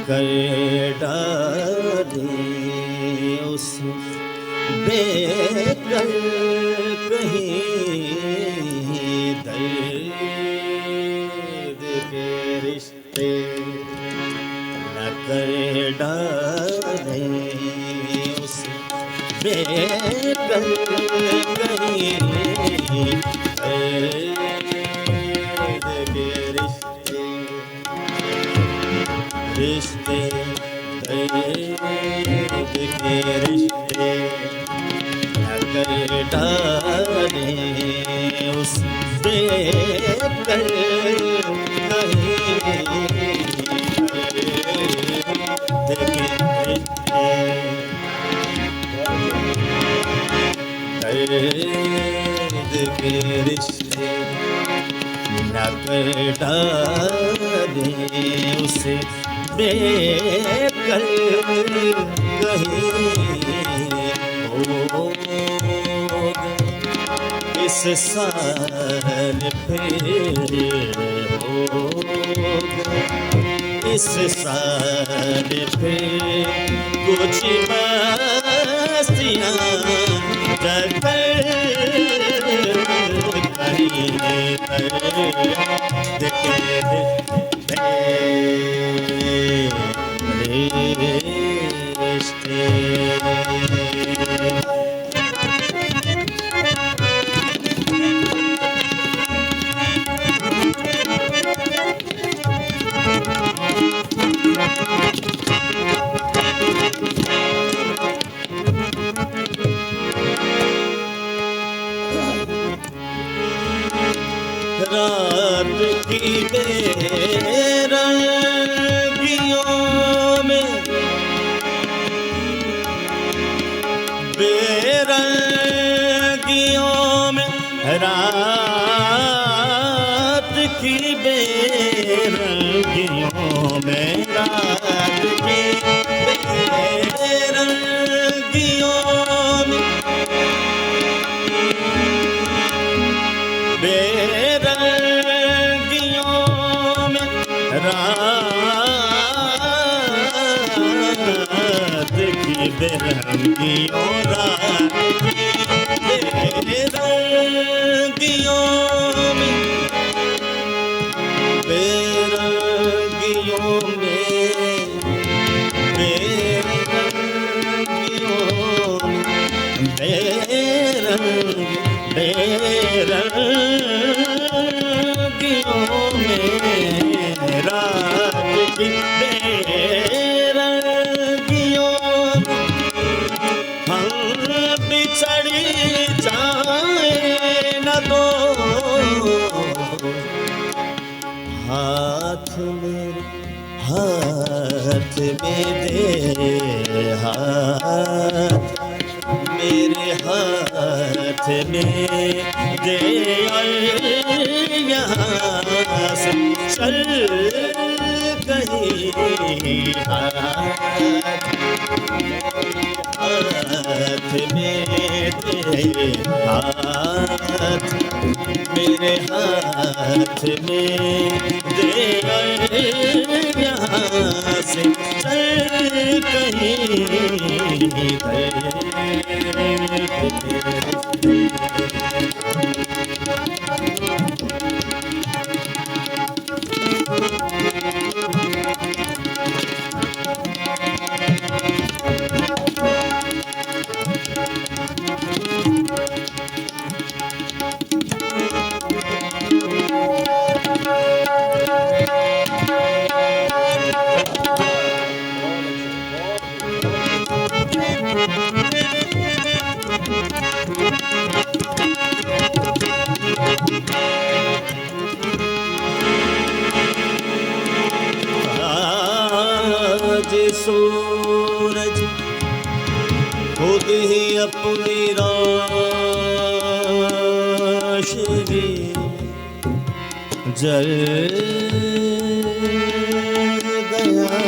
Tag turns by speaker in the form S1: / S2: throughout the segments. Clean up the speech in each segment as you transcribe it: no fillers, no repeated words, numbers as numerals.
S1: कर डाले उस बेकल कहीं दर्द के रिश्ते न कर डाले उस बेकल कहीं दर्द के रिश्ते दर्द के रिश्ते न कर डाले उस बेकल कहीं दर्द के रिश्ते दर्द के रिश्ते न कर डाले उसे बेकल कहीं होगा इस साल फिर होगा इस साल फिर कुछ मस्तियाँ कर कहीं रात की बेरंगियों में रात की बेरंगियों में रात की बेरंगियों में रात की बेरंगियों रात की बेरंगियों में बेरंगियों में बेरंगियों में रात की बेरंगियों हम बिछड़ जाए न दो हाथ में दे हाथ मेरे हाथ में दे यहाँ से चल कहीं हाथ में तेरे हाथ मेरे हाथ में दे यहाँ से चल कहीं सूरज खुद ही अपनी रोशनी जल गया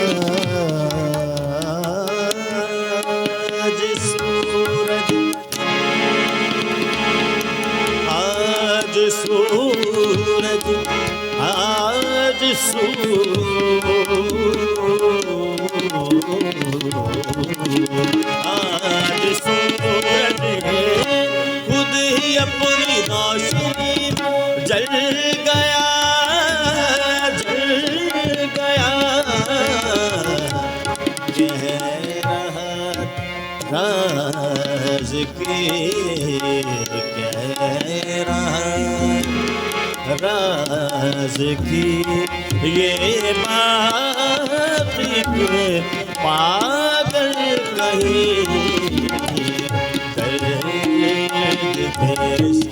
S1: आज सूरज आज सूरज आज आज सूरज खुद ही अपनी रोशनी जल गया कह रहा राज की कह रहा राज की ये बात पागल कहीं दर्द देश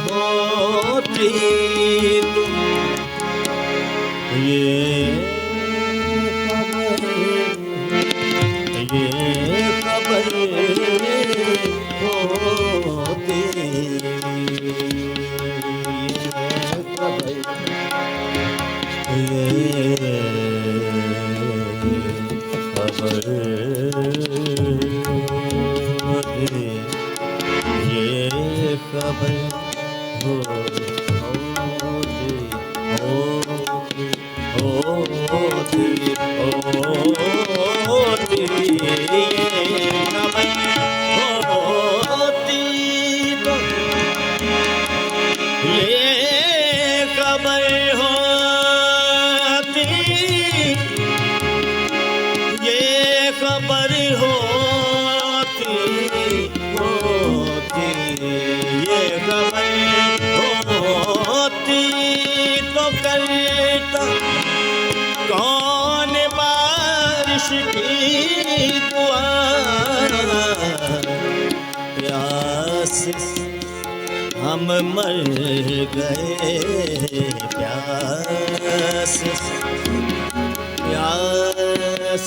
S1: होती तुम ये खबर होती खबर होती तो करता कौन बारिश की दुआ प्यास हम मर गए प्यास प्यास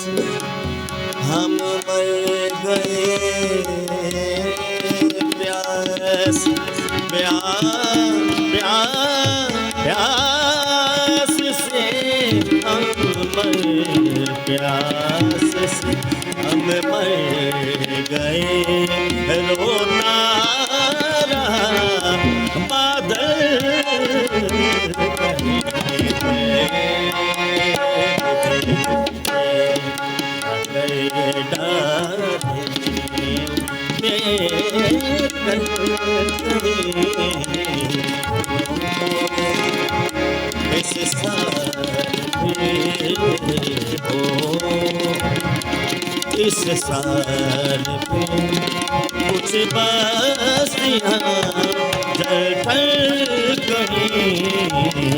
S1: हम मर गए प्यास प्यास से हम मर प्यास से हम मर गए रोता रहा बादल सार पे कुछ बस्तियाँ जल गई धरती